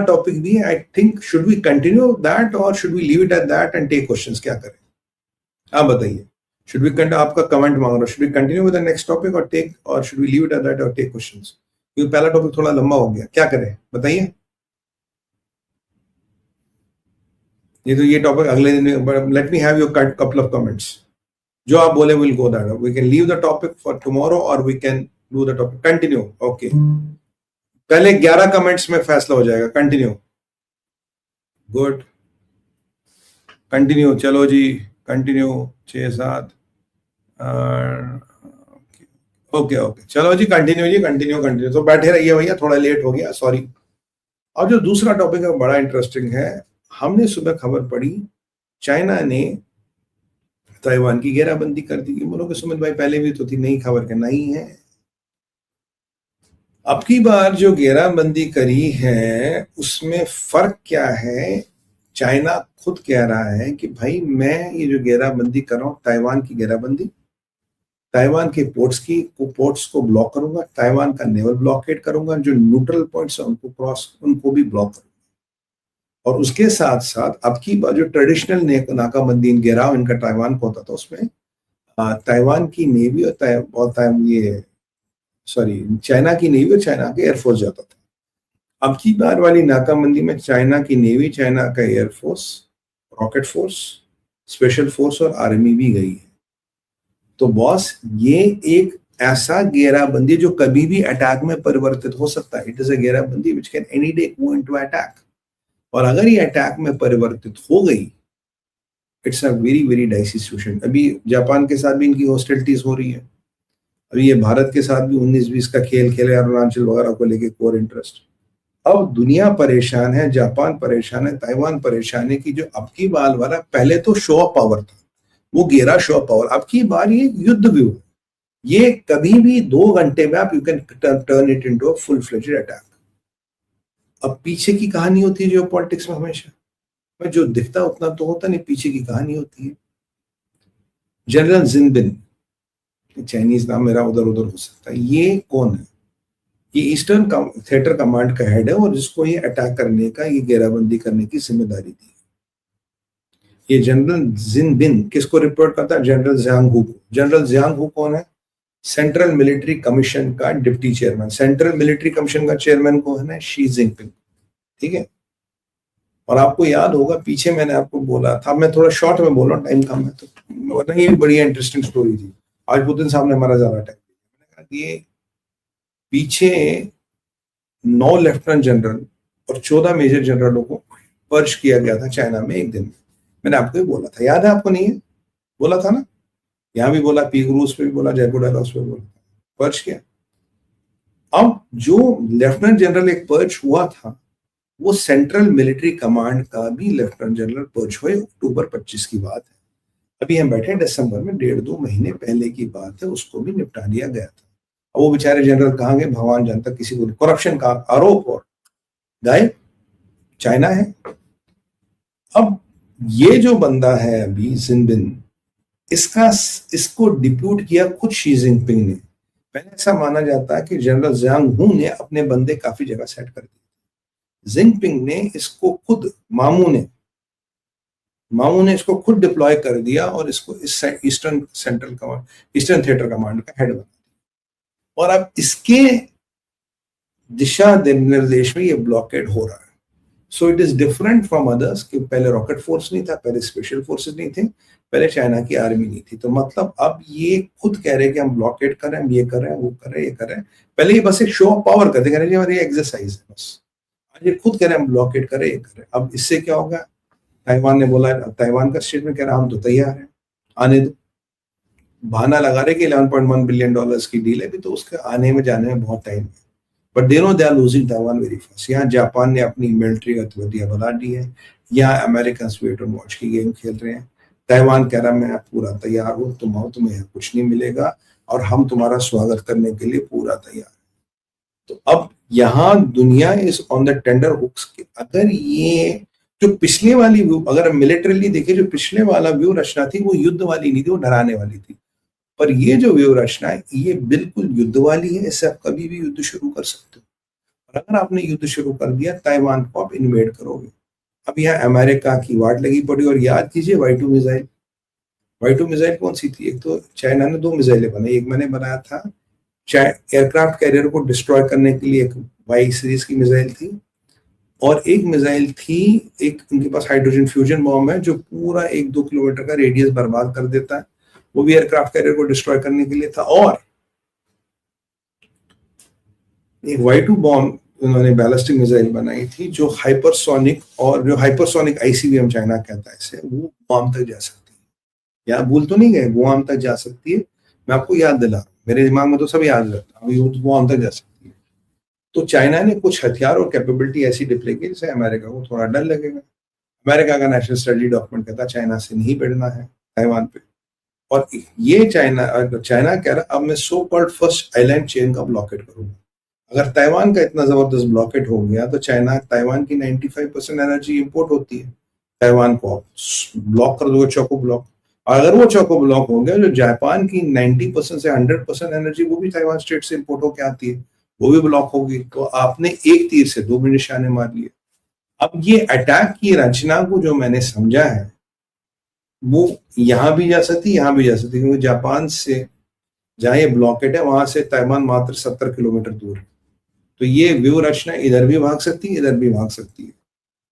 Topic भी है, I think should we continue that और should we leave it at that and take questions, क्या करें आप बताइए? शुड वी कंटिन्यू, आपका कमेंट मांग रहा हूं, should we continue with the next topic और should we leave it at that और टेक क्वेश्चंस? क्योंकि पहला टॉपिक थोड़ा लंबा हो गया, क्या करें बताइए? ये टॉपिक अगले दिन, let me have your couple of comments, जो आप बोले will go that, we can leave the topic for tomorrow और we can do the topic continue. Okay, पहले 11 कमेंट्स में फैसला हो जाएगा। कंटिन्यू, गुड, कंटिन्यू, चलो जी कंटिन्यू, 6-7, ओके ओके, चलो जी कंटिन्यू। तो बैठे रहिए भैया, थोड़ा लेट हो गया, सॉरी। और जो दूसरा टॉपिक है बड़ा इंटरेस्टिंग है। हमने सुबह खबर पढ़ी, चाइना ने ताइवान की घेराबंदी कर दी। बोलोगे सुमित भाई पहले भी तो थी, नई खबर के नहीं है। अब की बार जो घेराबंदी करी है उसमें फर्क क्या है? चाइना खुद कह रहा है कि भाई मैं ये जो घेराबंदी कर रहा हूं, ताइवान की घेराबंदी, ताइवान के पोर्ट्स को ब्लॉक करूंगा, ताइवान का नेवल ब्लॉकेट करूंगा, जो न्यूट्रल पॉइंट्स है उनको भी ब्लॉक करूंगा। और उसके साथ साथ अब की बार जो ट्रेडिशनल नाकाबंदी घेराव इनका ताइवान को होता था, उसमें ताइवान की नेवी और चाइना की नेवी और चाइना के एयरफोर्स जाता था। अब की बार वाली नाकाबंदी में चाइना की नेवी, चाइना का air force, rocket force, special force और आर्मी भी गई है। तो बॉस, ये एक ऐसा घेराबंदी जो कभी भी अटैक में परिवर्तित हो सकता है। इट इज अ घेराबंदी which can any day go into attack. और अगर ये अटैक में परिवर्तित हो गई, it's a very very dicey situation. अभी जापान के साथ भी इनकी हॉस्टिलिटीज हो रही है, अभी ये भारत के साथ भी 19-20 का खेल खेले, अरुणाचल वगैरह को लेके कोर इंटरेस्ट। अब दुनिया परेशान है, जापान परेशान है, ताइवान परेशान है कि जो अब की बार वाला, पहले तो शो ऑफ पावर था, वो घेरा शो ऑफ पावर, अब की बार ये युद्ध व्यू। ये कभी भी 2 घंटे में आप you can turn it into a full fledged attack. अब पीछे की कहानी होती है जियो पॉलिटिक्स में हमेशा, में जो दिखता उतना तो होता नहीं, पीछे की कहानी होती है। जनरल जिनबिन, चाइनीज नाम मेरा उधर उधर हो सकता है, ये कौन है? ये ईस्टर्न थिएटर कमांड का हेड है और जिसको ये अटैक करने का, ये घेराबंदी करने की जिम्मेदारी दी। ये जनरल जिनबिन किसको रिपोर्ट करता है? जनरल जियांग हू को। जनरल जियांग हू कौन है? सेंट्रल मिलिट्री कमीशन का deputy chairman. Central military commission का चेयरमैन कौन है? शी जिनपिंग, ठीक है। और आपको याद होगा पीछे मैंने आपको बोला था, मैं थोड़ा शॉर्ट में बोल रहा हूँ, टाइम कम है तो, वरना ये बढ़िया इंटरेस्टिंग स्टोरी थी। आज पुतिन साहब ने हमारा ज्यादा टाइम, ये पीछे 9 लेफ्टिनेंट जनरल और 14 मेजर जनरलों को पर्च किया गया था चाइना में एक दिन में। मैंने आपको ही बोला था, याद है आपको? नहीं है? बोला था ना, यहां भी बोला, पीक रूस पे भी बोला, जयपुर डायलॉग्स पे बोला, पर्च किया। अब जो लेफ्टिनेंट जनरल एक पर्च हुआ था, वो सेंट्रल मिलिट्री कमांड का भी लेफ्टिनेंट जनरल पर्च हुए। अक्टूबर 25 की बात है, अभी हम बैठे दिसंबर में, 1.5-2 महीने पहले की बात है, उसको भी निपटा दिया गया था। अब वो बेचारे जनरल कहाँ गए भगवान जानता, किसी को करप्शन का आरोप और गायब, चाइना है। अब ये जो बंदा है अभी जिनबिन, इसको डिप्यूट किया खुद शी जिनपिंग ने। पहले ऐसा माना जाता है कि जनरल जियांग हू ने अपने बंदे काफी जगह सेट कर दिए, जिनपिंग ने इसको खुद, मामू ने इसको खुद डिप्लॉय कर दिया और इसको इस ईस्टर्न थिएटर कमांड का हेड बना दिया। और अब इसके दिशा निर्देश में ये ब्लॉकेड हो रहा है। So it is different from others कि पहले रॉकेट फोर्स नहीं था, पहले स्पेशल फोर्सेस नहीं थे, पहले चाइना की आर्मी नहीं थी। तो मतलब अब ये खुद कह रहे हैं कि हम ब्लॉकेड कर रहे हैं, ये कर रहे हैं, वो कर रहे हैं, ये कर रहे हैं। पहले ये बस एक शो ऑफ पावर करते, कह रहे हैं ये एक्सरसाइज है बस। आज ये खुद कह रहे हैं हम ब्लॉकेड कर रहे हैं, ये कर रहे हैं। अब इससे क्या होगा? ताइवान ने बोला, ताइवान का स्टेटमेंट कह रहा हम तो तैयार हैं, आने दो। बहाना लगा रहे कि $11.1 बिलियन की डील है, भी तो उसके आने में जाने में बहुत टाइम है। But they know they are losing Taiwan very fast. यहाँ जापान ने अपनी मिलिट्री गतिविधियां बढ़ा दी है, यहाँ अमेरिकन वेट एंड वॉच की गेम खेल रहे हैं। ताइवान कह रहा मैं पूरा तैयार हूँ, तुम आओ, तुम्हें यहाँ कुछ नहीं मिलेगा और हम तुम्हारा स्वागत करने के लिए पूरा तैयार। तो अब यहाँ दुनिया is on the tender hooks. अगर ये जो पिछले वाली व्यू, अगर मिलिटरीली देखे, जो पिछले वाला व्यू रचना थी वो युद्ध वाली नहीं थी, वो डराने वाली थी। पर ये जो व्यू रचना है ये बिल्कुल युद्ध वाली है, इससे आप कभी भी युद्ध शुरू कर सकते हो। और अगर आपने युद्ध शुरू कर दिया, ताइवान को आप इन्वेड करोगे। अब यहाँ अमेरिका की वाट लगी पड़ी। और याद कीजिए Y2 मिसाइल, Y2 मिसाइल कौन सी थी? एक तो चाइना ने 2 मिसाइलें बनाई, एक मैंने बनाया था एयरक्राफ्ट कैरियर को डिस्ट्रॉय करने के लिए, एक वाई सीरीज की मिसाइल थी, और एक मिसाइल थी, एक उनके पास हाइड्रोजन फ्यूजन बॉम्ब है जो पूरा 1-2 किलोमीटर का रेडियस बर्बाद कर देता है, वो भी एयरक्राफ्ट कैरियर को डिस्ट्रॉय करने के लिए था। और एक Y2 बॉम्ब उन्होंने बैलिस्टिक मिसाइल बनाई थी जो हाइपरसोनिक, और जो हाइपरसोनिक ICBM चाइना कहता है इसे, वो गुआम तक जा सकती है। या भूल तो नहीं गए, गुआम तक जा सकती है। मैं आपको याद दिला रहा हूं, मेरे दिमाग में तो सब याद रहता है, वो गुआम तक जा सकती है। तो चाइना ने कुछ हथियार और कैपेबिलिटी ऐसी डिप्ले की जिससे अमेरिका को थोड़ा डर लगेगा। अमेरिका का नेशनल स्ट्रेटजी डॉक्यूमेंट कहता है चाइना से नहीं भिड़ना है ताइवान पे। और ये चाइना कह रहा अब मैं so called first island chain का ब्लॉकेट करूंगा। अगर ताइवान का इतना जबरदस्त ब्लॉकेट हो गया तो ताइवान की 95% एनर्जी इंपोर्ट होती है, ताइवान को आप ब्लॉक कर दोगे, चौको ब्लॉक। और अगर वो चौको ब्लॉक हो गया, जो जापान की 90% से 100% एनर्जी वो भी ताइवान स्टेट से इंपोर्ट होकर आती है, वो भी ब्लॉक होगी। तो आपने एक तीर से 2 निशाने मार लिए। अब ये अटैक की रचना को जो मैंने समझा है, वो यहां भी जा सकती, यहां भी जा सकती, क्योंकि जापान से जहां ये ब्लॉकेट है वहां से ताइवान मात्र 70 किलोमीटर दूर है। तो ये व्यू रचना इधर भी भाग सकती है, इधर भी भाग सकती है।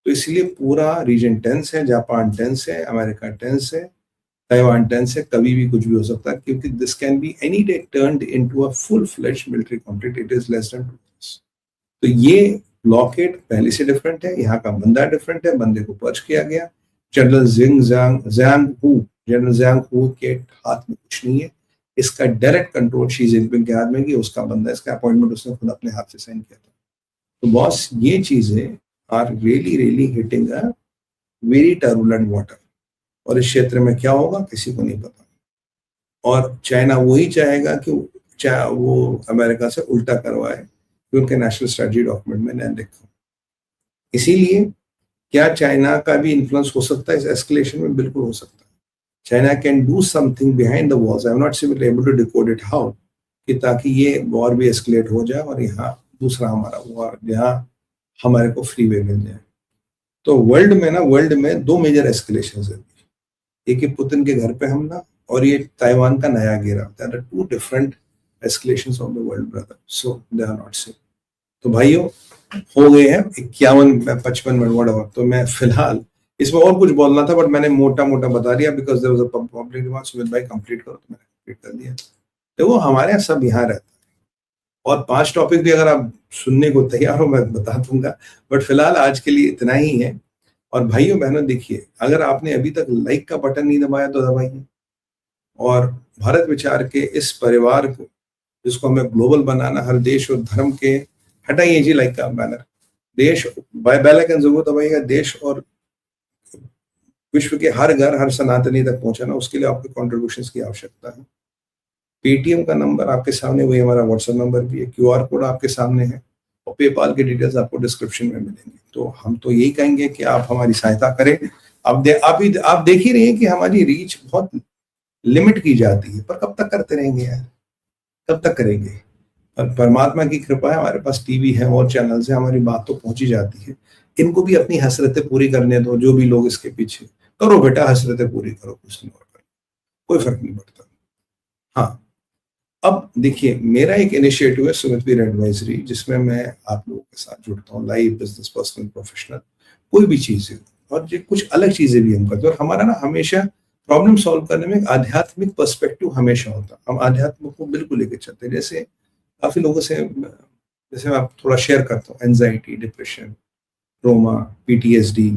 तो इसलिए पूरा रीजन टेंस है, जापान टेंस है, अमेरिका टेंस है, ताइवान टेंस है, कभी भी कुछ भी हो सकता है, क्योंकि this can be any day turned into a full fledged military conflict. It is less than 2 years। तो ये ब्लॉकेट पहले से डिफरेंट है, यहाँ का बंदा डिफरेंट है, बंदे को पर्च किया गया। जनरल जनरल जियांग हू के हाथ में कुछ नहीं है, इसका डायरेक्ट कंट्रोल शी जिनपिंग के हाथ में कि उसका बंदा, इसका अपॉइंटमेंट उसने खुद अपने हाथ से साइन किया था। तो बॉस, ये चीजें are really really hitting a very turbulent water. और इस क्षेत्र में क्या होगा किसी को नहीं पता। और चाइना वही चाहेगा कि वो अमेरिका से उल्टा करवाए कि उनके नेशनल स्ट्रेटजी डॉक्यूमेंट में नहीं लिखा। इसीलिए क्या चाइना का भी इन्फ्लुएंस हो सकता है इस एस्केलेशन में? बिल्कुल हो सकता है। China can do something behind the walls, I am not able to decode it how, कि ताकि ये वॉर भी एस्केलेट हो जाए और यहाँ दूसरा हमारा वॉर, यहाँ हमारे को फ्री वे मिल जाए। तो वर्ल्ड में 2 मेजर एस्केलेशन है। एक है पुतिन के घर पे हमला, और ये ताइवान का नया घेरा। There are 2 different escalations of the world brother, so they are not same. तो भाइयों, हो गए हैं 51-55 मिनट वहां। तो मैं फिलहाल इसमें और कुछ बोलना था, बट मैंने मोटा मोटा बता दिया, because there was a public remark. Sumit भाई कंप्लीट करो, तो मैंने कंप्लीट कर दिया। तो वो हमारे यहाँ सब यहाँ रहता है, और 5 टॉपिक भी अगर आप सुनने को तैयार हो मैं बता दूंगा, बट फिलहाल आज के लिए इतना ही है। और भाइयों बहनों, देखिए, अगर आपने अभी तक लाइक का बटन नहीं दबाया तो दबाइए, और भारत विचार के इस परिवार को, जिसको हमें ग्लोबल बनाना, हर देश और धर्म के, हटाइए जी लाइक का बैनर, देश बेल आइकन जरूर दबाइएगा। देश और विश्व के हर घर, हर सनातनी तक पहुंचाना, उसके लिए आपके कॉन्ट्रीब्यूशंस की आवश्यकता है। पेटीएम का नंबर आपके सामने, वही हमारा व्हाट्सएप नंबर भी है, क्यूआर कोड आपके सामने है, और पेपाल की डिटेल्स आपको डिस्क्रिप्शन में मिलेंगी। तो हम तो यही कहेंगे कि आप हमारी सहायता करें। आप देख ही रहे हैं कि हमारी रीच बहुत लिमिट की जाती है, पर कब तक करते रहेंगे यार, कब तक करेंगे? पर परमात्मा की कृपा है, हमारे पास टीवी है और चैनल से हमारी बात तो पहुंची जाती है। इनको भी अपनी हसरतें पूरी करने दो, जो भी लोग इसके पीछे, करो बेटा, हसरतें पूरी करो, कुछ नहीं और करो, कोई फर्क नहीं पड़ता। हाँ, अब देखिए, मेरा एक इनिशिएटिव है सुमित वीर एडवाइजरी, जिसमें मैं आप लोगों के साथ जुड़ता हूँ, लाइव, बिजनेस, पर्सनल, प्रोफेशनल, कोई भी चीजें, और जो कुछ अलग चीजें भी हम करते हैं। और हमारा ना हमेशा प्रॉब्लम सॉल्व करने में एक आध्यात्मिक पर्सपेक्टिव हमेशा होता है। हम आध्यात्म को बिल्कुल लेके चलते हैं। जैसे काफी लोगों से, जैसे मैं थोड़ा शेयर करता हूँ, एंजाइटी, डिप्रेशन, ट्रोमा, PTSD,